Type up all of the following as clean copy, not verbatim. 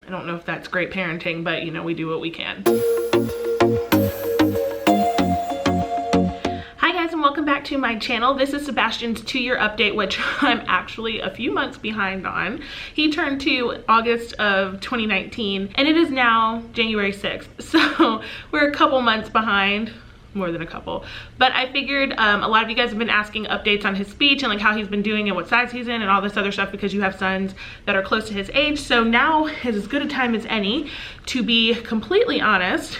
I don't know if that's great parenting, but you know, we do what we can. Welcome back to my channel. This is Sebastian's 2-year update, which I'm actually a few months behind on. He turned 2 August of 2019 and it is now January 6th. So we're a couple months behind, more than a couple, but I figured a lot of you guys have been asking updates on his speech and like how he's been doing and what size he's in and all this other stuff because you have sons that are close to his age. So now is as good a time as any to be completely honest,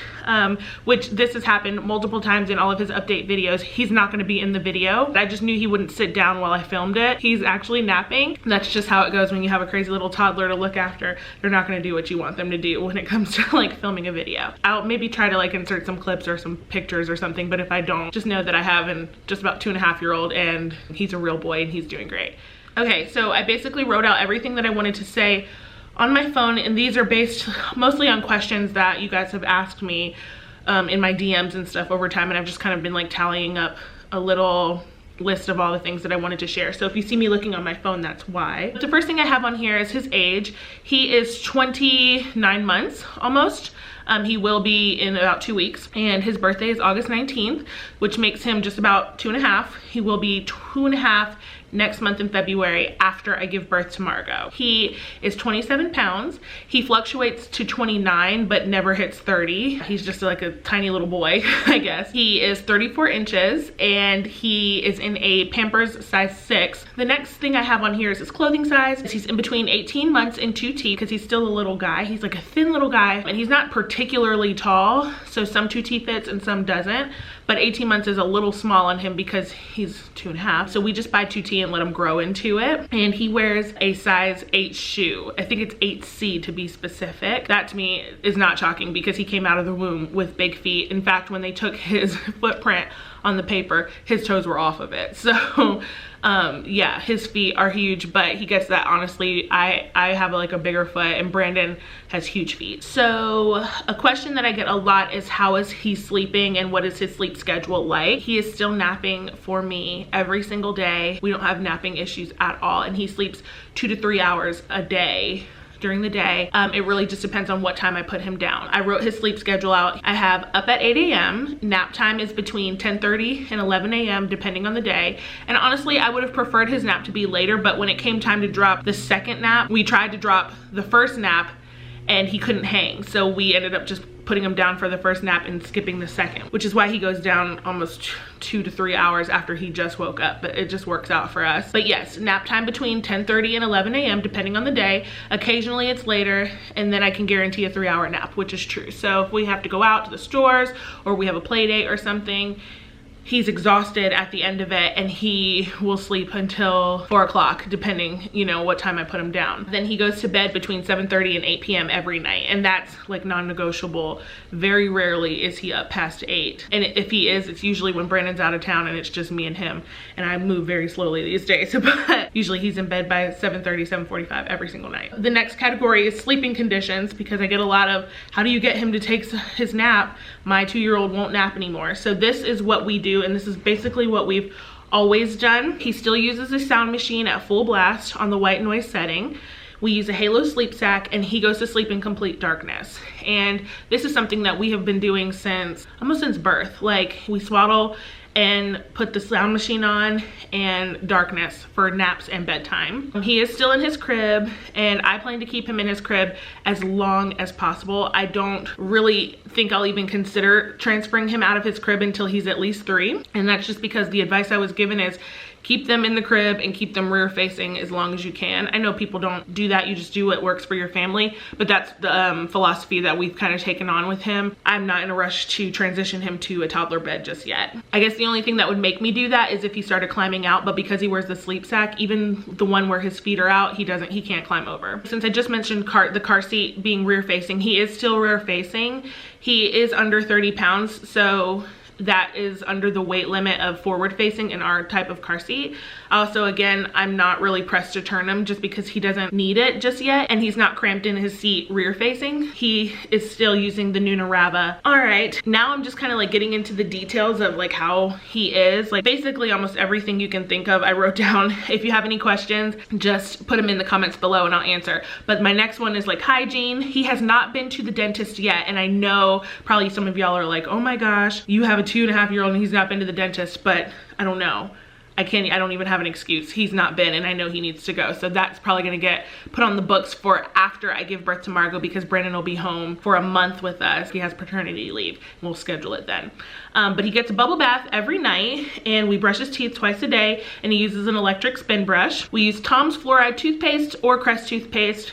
which this has happened multiple times in all of his update videos. He's not going to be in the video. I just knew he wouldn't sit down while I filmed it. He's actually napping. That's just how it goes when you have a crazy little toddler to look after. They're not going to do what you want them to do when it comes to like filming a video. I'll maybe try to like insert some clips or some pictures or something, but if I don't, just know that I have a just about 2.5-year-old and he's a real boy and he's doing great. Okay, so I basically wrote out everything that I wanted to say on my phone, and these are based mostly on questions that you guys have asked me in my DMs and stuff over time, and I've just kind of been like tallying up a little list of all the things that I wanted to share. So if you see me looking on my phone, that's why. The first thing I have on here is his age. He is 29 months almost. He will be in about 2 weeks, and his birthday is August 19th, which makes him just about 2.5. He will be 2.5 next month in February after I give birth to Margot. He is 27 pounds. He fluctuates to 29 but never hits 30. He's just like a tiny little boy, I guess. He is 34 inches and he is in a Pampers size 6. The next thing I have on here is his clothing size. He's in between 18 months and 2T because he's still a little guy. He's like a thin little guy and he's not particularly tall, so some 2T fits and some doesn't, but 18 months is a little small on him because he's 2.5, so we just buy 2T and let him grow into it. And he wears a size 8 shoe. I think it's 8C to be specific. That to me is not shocking because he came out of the womb with big feet. In fact, when they took his footprint on the paper, his toes were off of it. So yeah, his feet are huge, but he gets that. Honestly, I have like a bigger foot and Brandon has huge feet. So a question that I get a lot is how is he sleeping and what is his sleep schedule like? He is still napping for me every single day. We don't have napping issues at all, and he sleeps 2 to 3 hours a day during the day. It really just depends on what time I put him down. I wrote his sleep schedule out. I have up at 8 a.m. Nap time is between 10:30 and 11 a.m. depending on the day. And honestly, I would have preferred his nap to be later, but when it came time to drop the second nap, we tried to drop the first nap and he couldn't hang. So we ended up just putting him down for the first nap and skipping the second, which is why he goes down almost 2 to 3 hours after he just woke up, but it just works out for us. But yes, nap time between 10:30 and 11 a.m. depending on the day. Occasionally it's later, and then I can guarantee a 3-hour nap, which is true. So if we have to go out to the stores or we have a play date or something, he's exhausted at the end of it and he will sleep until 4 o'clock, depending, you know, what time I put him down. Then he goes to bed between 7:30 and 8 p.m. every night, and that's like non-negotiable. Very rarely is he up past 8. And if he is, it's usually when Brandon's out of town and it's just me and him, and I move very slowly these days. But usually he's in bed by 7:30, 7:45 every single night. The next category is sleeping conditions, because I get a lot of, how do you get him to take his nap? My 2-year-old won't nap anymore. So this is what we do, and this is basically what we've always done. He still uses a sound machine at full blast on the white noise setting. We use a Halo sleep sack, and he goes to sleep in complete darkness. And this is something that we have been doing almost since birth. Like, we swaddle and put the sound machine on and darkness for naps and bedtime. He is still in his crib, and I plan to keep him in his crib as long as possible. I don't really think I'll even consider transferring him out of his crib until he's at least 3. And that's just because the advice I was given is keep them in the crib and keep them rear facing as long as you can. I know people don't do that, you just do what works for your family, but that's the philosophy that we've kind of taken on with him. I'm not in a rush to transition him to a toddler bed just yet. I guess the only thing that would make me do that is if he started climbing out, but because he wears the sleep sack, even the one where his feet are out, he can't climb over. Since I just mentioned the car seat being rear facing, he is still rear facing. He is under 30 pounds, so that is under the weight limit of forward facing in our type of car seat. Also, again, I'm not really pressed to turn him just because he doesn't need it just yet, and he's not cramped in his seat rear facing. He is still using the Nuna Rava. All right, now I'm just kind of like getting into the details of like how he is. Like basically almost everything you can think of I wrote down. If you have any questions, just put them in the comments below and I'll answer. But my next one is like hygiene. He has not been to the dentist yet, and I know probably some of y'all are like, oh my gosh, you have a 2.5-year-old and he's not been to the dentist, but I don't know. I don't even have an excuse. He's not been, and I know he needs to go. So that's probably gonna get put on the books for after I give birth to Margot, because Brandon will be home for a month with us. He has paternity leave, and we'll schedule it then. But he gets a bubble bath every night, and we brush his teeth twice a day, and he uses an electric spin brush. We use Tom's fluoride toothpaste or Crest toothpaste.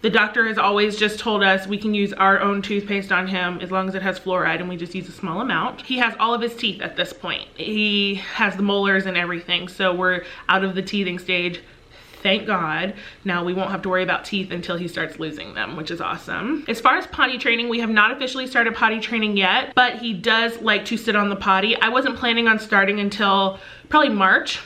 The doctor has always just told us we can use our own toothpaste on him as long as it has fluoride, and we just use a small amount. He has all of his teeth at this point. He has the molars and everything, so we're out of the teething stage. Thank God. Now we won't have to worry about teeth until he starts losing them, which is awesome. As far as potty training, we have not officially started potty training yet, but he does like to sit on the potty. I wasn't planning on starting until probably March,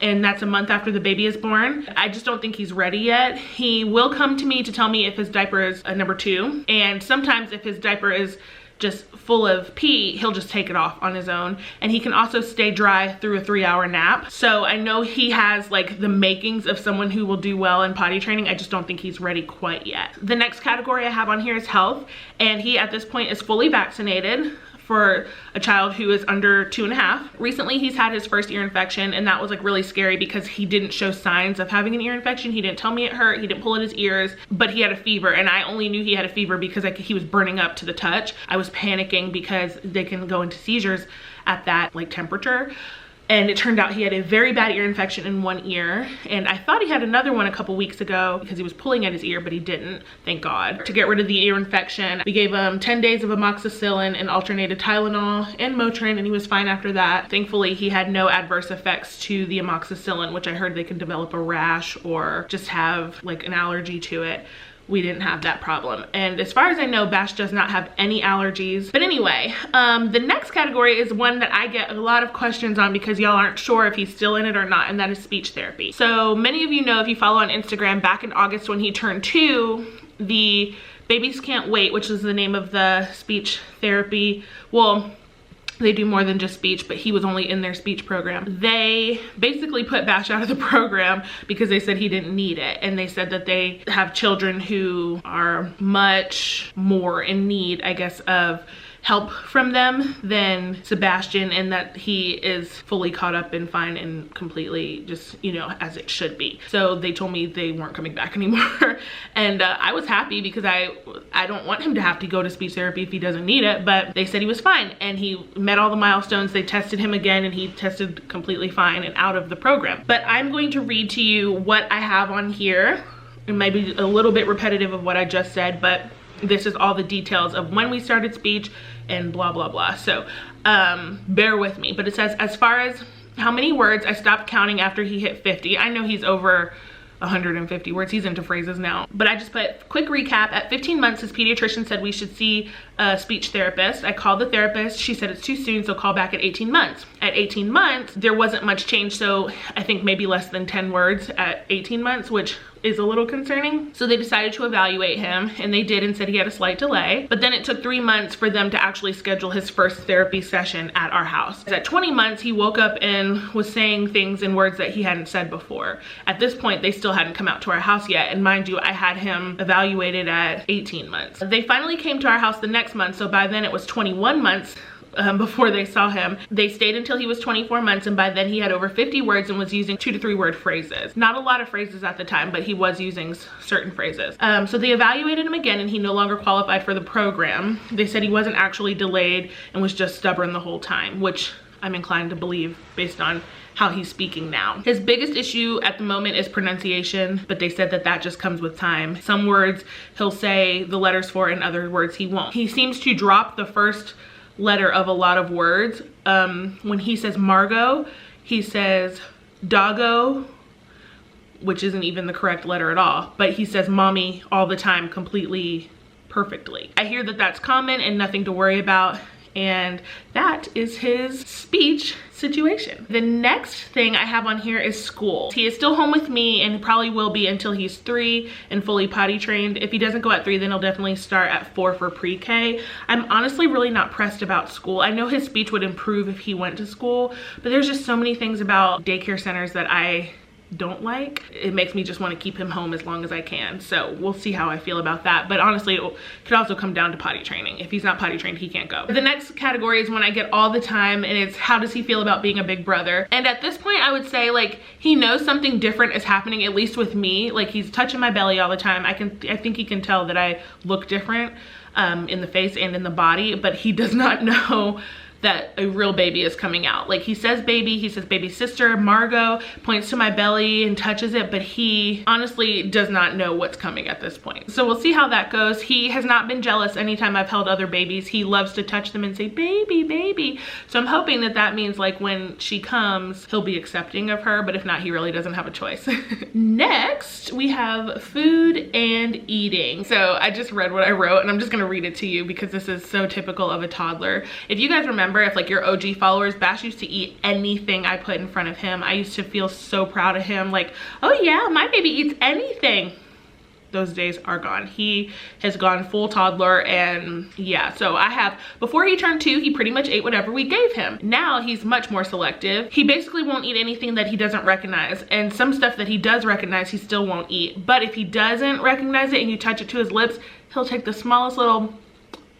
and that's a month after the baby is born. I just don't think he's ready yet. He will come to me to tell me if his diaper is a number 2, and sometimes if his diaper is just full of pee, he'll just take it off on his own. And he can also stay dry through a 3-hour nap. So I know he has like the makings of someone who will do well in potty training. I just don't think he's ready quite yet. The next category I have on here is health, and he at this point is fully vaccinated for a child who is under 2.5. Recently, he's had his first ear infection, and that was like really scary because he didn't show signs of having an ear infection. He didn't tell me it hurt, he didn't pull at his ears, but he had a fever, and I only knew he had a fever because he was burning up to the touch. I was panicking because they can go into seizures at that like temperature. And it turned out he had a very bad ear infection in one ear. And I thought he had another one a couple weeks ago because he was pulling at his ear, but he didn't, thank God. To get rid of the ear infection, we gave him 10 days of amoxicillin and alternated Tylenol and Motrin, and he was fine after that. Thankfully, he had no adverse effects to the amoxicillin, which I heard they can develop a rash or just have like an allergy to it. We didn't have that problem. And as far as I know, Bash does not have any allergies. But anyway, the next category is one that I get a lot of questions on because y'all aren't sure if he's still in it or not, and that is speech therapy. So many of you know, if you follow on Instagram, back in August when he turned 2, the Babies Can't Wait, which is the name of the speech therapy, well, they do more than just speech, but he was only in their speech program. They basically put Bash out of the program because they said he didn't need it. And they said that they have children who are much more in need, I guess, of help from them than Sebastian, and that he is fully caught up and fine and completely just, you know, as it should be. So they told me they weren't coming back anymore. And I was happy because I don't want him to have to go to speech therapy if he doesn't need it, but they said he was fine and he met all the milestones. They tested him again and he tested completely fine and out of the program. But I'm going to read to you what I have on here. It might be a little bit repetitive of what I just said, but this is all the details of when we started speech and blah, blah, blah. So bear with me. But it says, as far as how many words, I stopped counting after he hit 50. I know he's over 150 words. He's into phrases now. But I just put quick recap. At 15 months, his pediatrician said we should see a speech therapist. I called the therapist. She said it's too soon, so call back at 18 months. At 18 months, there wasn't much change. So I think maybe less than 10 words at 18 months, which is a little concerning. So they decided to evaluate him, and they did, and said he had a slight delay. But then it took 3 months for them to actually schedule his first therapy session at our house. At 20 months, he woke up and was saying things in words that he hadn't said before. At this point, they still hadn't come out to our house yet. And mind you, I had him evaluated at 18 months. They finally came to our house the next month. So by then it was 21 months before they saw him. They stayed until he was 24 months, and by then he had over 50 words and was using 2 to 3 word phrases. Not a lot of phrases at the time, but he was using certain phrases. So they evaluated him again, and he no longer qualified for the program. They said he wasn't actually delayed and was just stubborn the whole time, which I'm inclined to believe based on how he's speaking now. His biggest issue at the moment is pronunciation, but they said that that just comes with time. Some words he'll say the letters for, and other words he won't. He seems to drop the first letter of a lot of words. When he says Margot, he says doggo, which isn't even the correct letter at all, but he says mommy all the time completely perfectly. I hear that that's common and nothing to worry about. And that is his speech situation. The next thing I have on here is school. He is still home with me and probably will be until he's 3 and fully potty trained. If he doesn't go at 3, then he'll definitely start at 4 for pre-K. I'm honestly really not pressed about school. I know his speech would improve if he went to school, but there's just so many things about daycare centers that I don't like. It makes me just want to keep him home as long as I can. So we'll see how I feel about that. But honestly, it could also come down to potty training. If he's not potty trained, he can't go. The next category is when I get all the time, and it's how does he feel about being a big brother? And at this point, I would say like he knows something different is happening, at least with me. Like he's touching my belly all the time. I think he can tell that I look different in the face and in the body, but he does not know that a real baby is coming out. Like he says baby sister. Margot points to my belly and touches it, but he honestly does not know what's coming at this point. So we'll see how that goes. He has not been jealous anytime I've held other babies. He loves to touch them and say baby, baby. So I'm hoping that that means like when she comes, he'll be accepting of her, but if not, he really doesn't have a choice. Next, we have food and eating. So I just read what I wrote and I'm just gonna read it to you because this is so typical of a toddler. If you guys remember, if like your OG followers, Bash used to eat anything I put in front of him. I used to feel so proud of him, like, oh yeah, my baby eats anything. Those days are gone. He has gone full toddler, and yeah, so I have, before he turned 2, he pretty much ate whatever we gave him. Now he's much more selective. He basically won't eat anything that he doesn't recognize, and some stuff that he does recognize he still won't eat. But if he doesn't recognize it and you touch it to his lips, he'll take the smallest little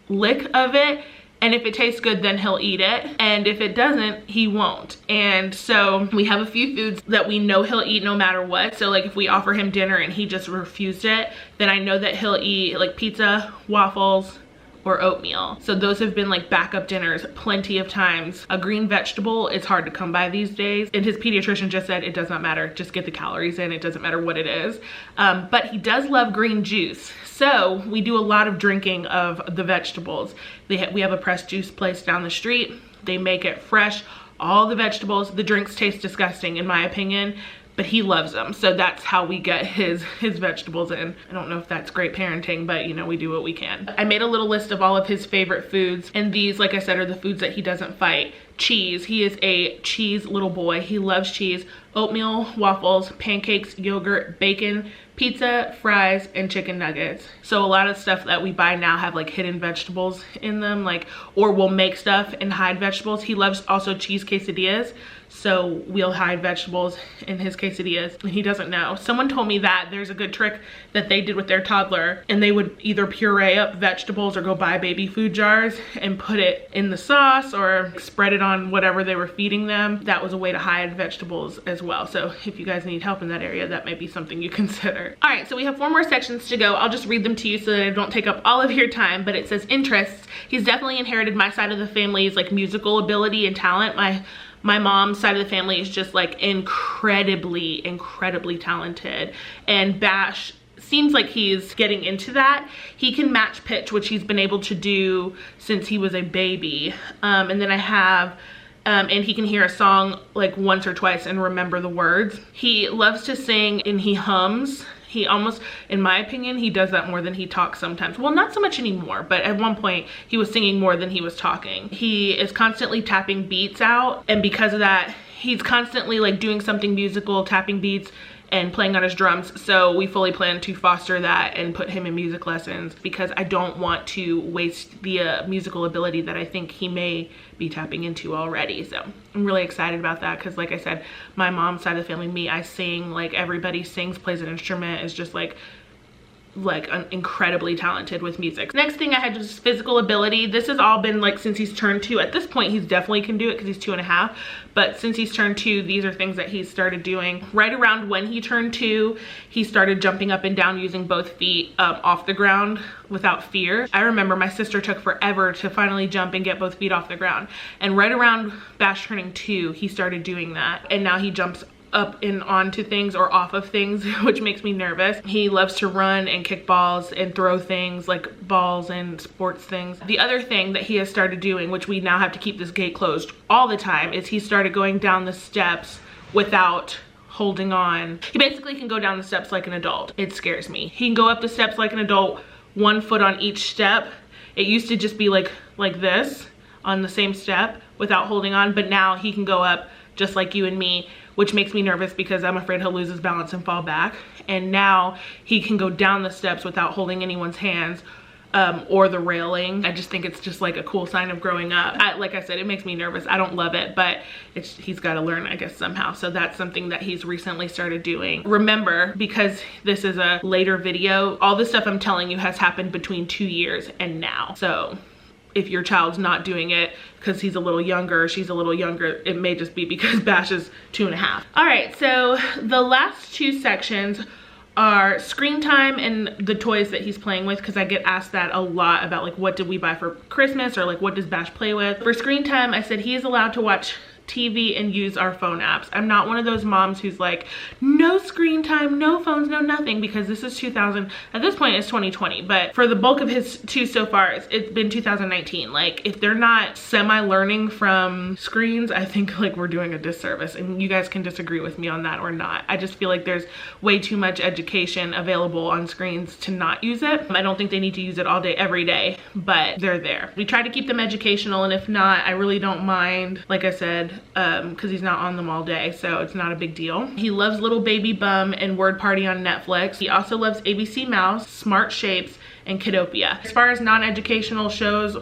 lick of it, and if it tastes good, then he'll eat it. And if it doesn't, he won't. And so we have a few foods that we know he'll eat no matter what. So like if we offer him dinner and he just refused it, then I know that he'll eat like pizza, waffles, or oatmeal. So those have been like backup dinners plenty of times. A green vegetable is hard to come by these days. And his pediatrician just said it does not matter. Just get the calories in. It doesn't matter what it is. But he does love green juice. So we do a lot of drinking of the vegetables. We have a pressed juice place down the street. They make it fresh. All the vegetables. The drinks taste disgusting in my opinion, but he loves them. So that's how we get his vegetables in. I don't know if that's great parenting, but you know, we do what we can. I made a little list of all of his favorite foods, and these, like I said, are the foods that he doesn't fight. Cheese. He is a cheese little boy. He loves cheese. Oatmeal, waffles, pancakes, yogurt, bacon, pizza, fries, and chicken nuggets. So a lot of stuff that we buy now have like hidden vegetables in them, like, or we'll make stuff and hide vegetables. He loves also cheese quesadillas. So we'll hide vegetables in his quesadillas and he doesn't know. Someone told me that there's a good trick that they did with their toddler, and they would either puree up vegetables or go buy baby food jars and put it in the sauce or spread it on whatever they were feeding them. That was a way to hide vegetables as well. So if you guys need help in that area, that might be something you consider. All right, so we have 4 more sections to go. I'll just read them to you so that I don't take up all of your time, but it says interests. He's definitely inherited my side of the family's like musical ability and talent. My mom's side of the family is just like incredibly talented, and Bash seems like he's getting into that. He can match pitch, which he's been able to do since he was a baby. And then I have and he can hear a song like once or twice and remember the words. He loves to sing and he hums. He almost, in my opinion, he does that more than he talks sometimes. Well, not so much anymore, but at one point he was singing more than he was talking. He is constantly tapping beats out, and because of that, he's constantly like doing something musical, tapping beats and playing on his drums. So we fully plan to foster that and put him in music lessons, because I don't want to waste the musical ability that I think he may be tapping into already. So I'm really excited about that, because like I said, my mom's side of the family, me, I sing, like everybody sings, plays an instrument, is just like incredibly talented with music. Next thing I had just physical ability. This has all been like since he's turned 2. At this point he's definitely can do it because he's 2.5, but since he's turned 2, these are things that he's started doing. Right around when he turned 2, he started jumping up and down using both feet off the ground without fear. I remember my sister took forever to finally jump and get both feet off the ground, and right around Bash turning 2 he started doing that, and now he jumps up and onto things or off of things, which makes me nervous. He loves to run and kick balls and throw things like balls and sports things. The other thing that he has started doing, which we now have to keep this gate closed all the time, is he started going down the steps without holding on. He basically can go down the steps like an adult. It scares me. He can go up the steps like an adult, 1 foot on each step. It used to just be like this on the same step without holding on, but now he can go up just like you and me, which makes me nervous because I'm afraid he'll lose his balance and fall back. And now he can go down the steps without holding anyone's hands or the railing. I just think it's just like a cool sign of growing up. Like I said, it makes me nervous. I don't love it, but he's got to learn, I guess, somehow. So that's something that he's recently started doing. Remember, because this is a later video, all the stuff I'm telling you has happened between 2 years and now. So if your child's not doing it because he's a little younger, she's a little younger, it may just be because Bash is 2.5. All right, so the last 2 sections are screen time and the toys that he's playing with, because I get asked that a lot about like what did we buy for Christmas, or like what does Bash play with. For screen time, I said he is allowed to watch TV and use our phone apps. I'm not one of those moms who's like, no screen time, no phones, no nothing, because this is 2000, at this point it's 2020, but for the bulk of his 2 so far, it's been 2019. Like, if they're not semi-learning from screens, I think like we're doing a disservice, and you guys can disagree with me on that or not. I just feel like there's way too much education available on screens to not use it. I don't think they need to use it all day, every day, but they're there. We try to keep them educational, and if not, I really don't mind, like I said, because he's not on them all day, so it's not a big deal. He loves Little Baby Bum and Word Party on Netflix. He also loves ABC Mouse, Smart Shapes, and Kidopia. As far as non-educational shows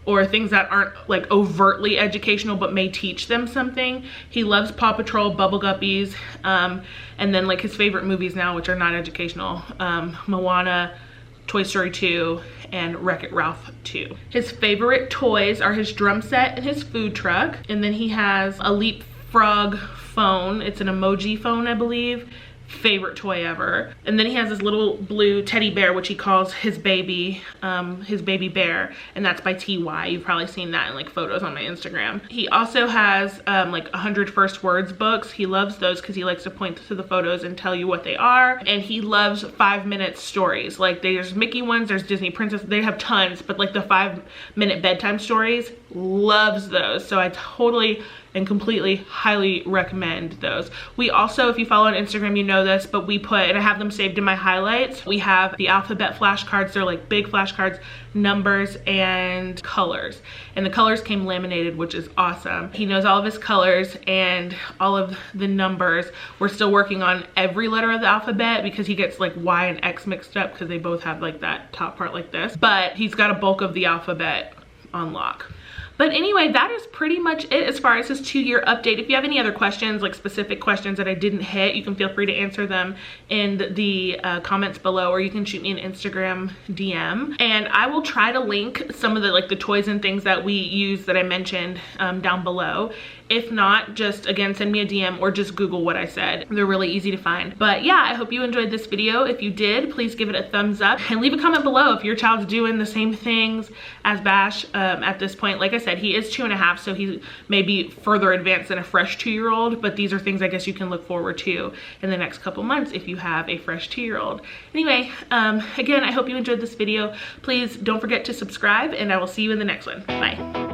or things that aren't like overtly educational but may teach them something, he loves Paw Patrol, Bubble Guppies, and then like his favorite movies now, which are not educational, Moana, Toy Story 2, and Wreck-It Ralph 2. His favorite toys are his drum set and his food truck. And then he has a Leapfrog phone. It's an emoji phone, I believe. Favorite toy ever. And then he has this little blue teddy bear, which he calls his baby bear, and that's by TY. You've probably seen that in like photos on my Instagram. He also has like 100 First Words books. He loves those because he likes to point to the photos and tell you what they are. And he loves 5-minute stories. Like, there's Mickey ones, there's Disney Princess, they have tons, but like the 5-minute bedtime stories, loves those. So I totally and completely highly recommend those. We also, if you follow on Instagram, you know this, but we put, and I have them saved in my highlights, we have the alphabet flashcards. They're like big flashcards, numbers and colors. And the colors came laminated, which is awesome. He knows all of his colors and all of the numbers. We're still working on every letter of the alphabet because he gets like Y and X mixed up because they both have like that top part like this. But he's got a bulk of the alphabet on lock. But anyway, that is pretty much it as far as his 2-year update. If you have any other questions, like specific questions that I didn't hit, you can feel free to answer them in the comments below, or you can shoot me an Instagram DM. And I will try to link some of the like the toys and things that we use that I mentioned down below. If not, just again, send me a DM or just Google what I said. They're really easy to find. But yeah, I hope you enjoyed this video. If you did, please give it a thumbs up and leave a comment below if your child's doing the same things as Bash at this point. Like I said, he is 2.5, so he may be further advanced than a fresh 2-year-old, but these are things I guess you can look forward to in the next couple months if you have a fresh 2-year-old. Anyway, again, I hope you enjoyed this video. Please don't forget to subscribe, and I will see you in the next one. Bye.